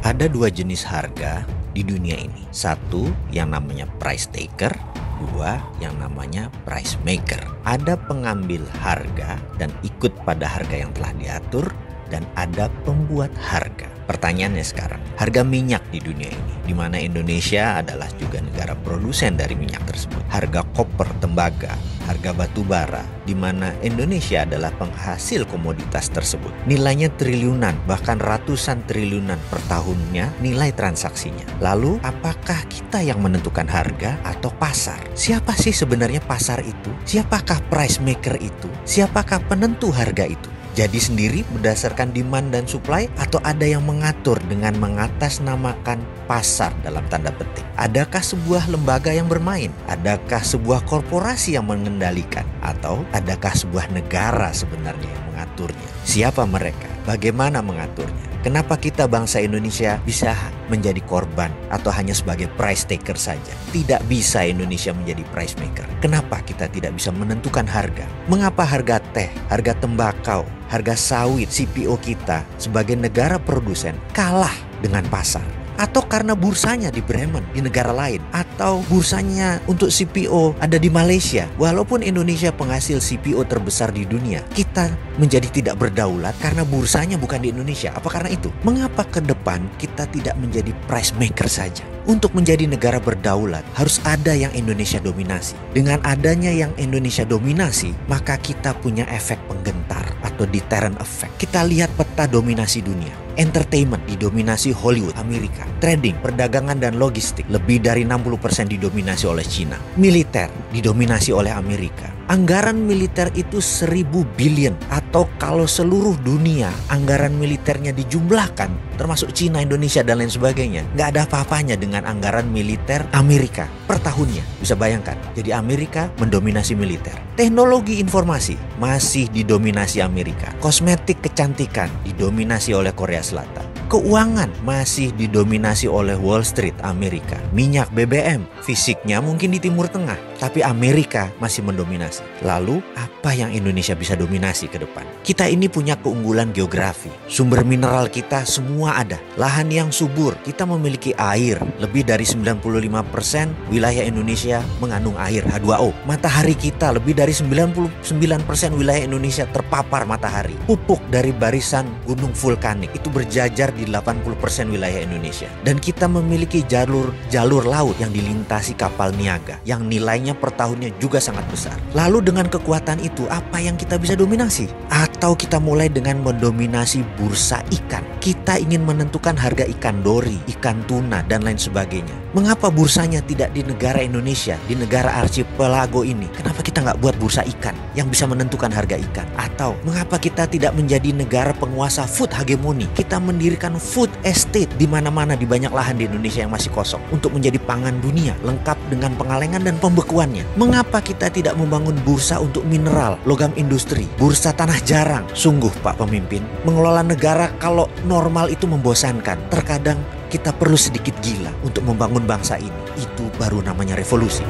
Ada dua jenis harga di dunia ini. Satu yang namanya price taker, dua yang namanya price maker. Ada pengambil harga dan ikut pada harga yang telah diatur, dan ada pembuat harga. Pertanyaannya sekarang, harga minyak di dunia ini, di mana Indonesia adalah juga negara produsen dari minyak tersebut. Harga koper, tembaga, harga batu bara, di mana Indonesia adalah penghasil komoditas tersebut. Nilainya triliunan, bahkan ratusan triliunan per tahunnya nilai transaksinya. Lalu, apakah kita yang menentukan harga atau pasar? Siapa sih sebenarnya pasar itu? Siapakah price maker itu? Siapakah penentu harga itu? Jadi sendiri berdasarkan demand dan supply, atau ada yang mengatur dengan mengatasnamakan pasar dalam tanda petik? Adakah sebuah lembaga yang bermain? Adakah sebuah korporasi yang mengendalikan? Atau adakah sebuah negara sebenarnya yang mengaturnya? Siapa mereka? Bagaimana mengaturnya? Kenapa kita bangsa Indonesia bisa menjadi korban atau hanya sebagai price taker saja? Tidak bisa Indonesia menjadi price maker. Kenapa kita tidak bisa menentukan harga? Mengapa harga teh, harga tembakau, harga sawit CPO kita sebagai negara produsen kalah dengan pasar? Atau karena bursanya di Bremen, di negara lain, atau bursanya untuk CPO ada di Malaysia. Walaupun Indonesia penghasil CPO terbesar di dunia, kita menjadi tidak berdaulat karena bursanya bukan di Indonesia. Apa karena itu? Mengapa ke depan kita tidak menjadi price maker saja? Untuk menjadi negara berdaulat, harus ada yang Indonesia dominasi. Dengan adanya yang Indonesia dominasi, maka kita punya efek penggentar atau deterrent effect. Kita lihat peta dominasi dunia. Entertainment didominasi Hollywood, Amerika. Trading, perdagangan dan logistik lebih dari 60% didominasi oleh China. Militer didominasi oleh Amerika. Anggaran militer itu 1.000 billion, atau kalau seluruh dunia anggaran militernya dijumlahkan, termasuk China, Indonesia dan lain sebagainya, nggak ada apa-apanya dengan anggaran militer Amerika per tahunnya. Bisa bayangkan, jadi Amerika mendominasi militer. Teknologi informasi masih didominasi Amerika. Kosmetik kecantikan didominasi oleh Korea Selatan. Keuangan masih didominasi oleh Wall Street, Amerika. Minyak, BBM, fisiknya mungkin di Timur Tengah, tapi Amerika masih mendominasi. Lalu, apa yang Indonesia bisa dominasi ke depan? Kita ini punya keunggulan geografi. Sumber mineral kita semua ada. Lahan yang subur, kita memiliki air. Lebih dari 95% wilayah Indonesia mengandung air, H2O. Matahari kita, lebih dari 99% wilayah Indonesia terpapar matahari. Pupuk dari barisan gunung vulkanik itu berjajar di 80% wilayah Indonesia. Dan kita memiliki jalur laut yang dilintasi kapal niaga yang nilainya per tahunnya juga sangat besar. Lalu dengan kekuatan itu, apa yang kita bisa dominasi? Atau kita mulai dengan mendominasi bursa ikan. Kita ingin menentukan harga ikan dori, ikan tuna dan lain sebagainya. Mengapa bursanya tidak di negara Indonesia, di negara archipelago ini? Kenapa kita nggak buat bursa ikan yang bisa menentukan harga ikan? Atau mengapa kita tidak menjadi negara penguasa food hegemoni? Kita mendirikan food estate di mana-mana, di banyak lahan di Indonesia yang masih kosong untuk menjadi pangan dunia, lengkap dengan pengalengan dan pembekuannya. Mengapa kita tidak membangun bursa untuk mineral, logam industri, bursa tanah jarang? Sungguh Pak Pemimpin, mengelola negara kalau normal itu membosankan. Terkadang kita perlu sedikit gila untuk membangun bangsa ini. Itu baru namanya revolusi.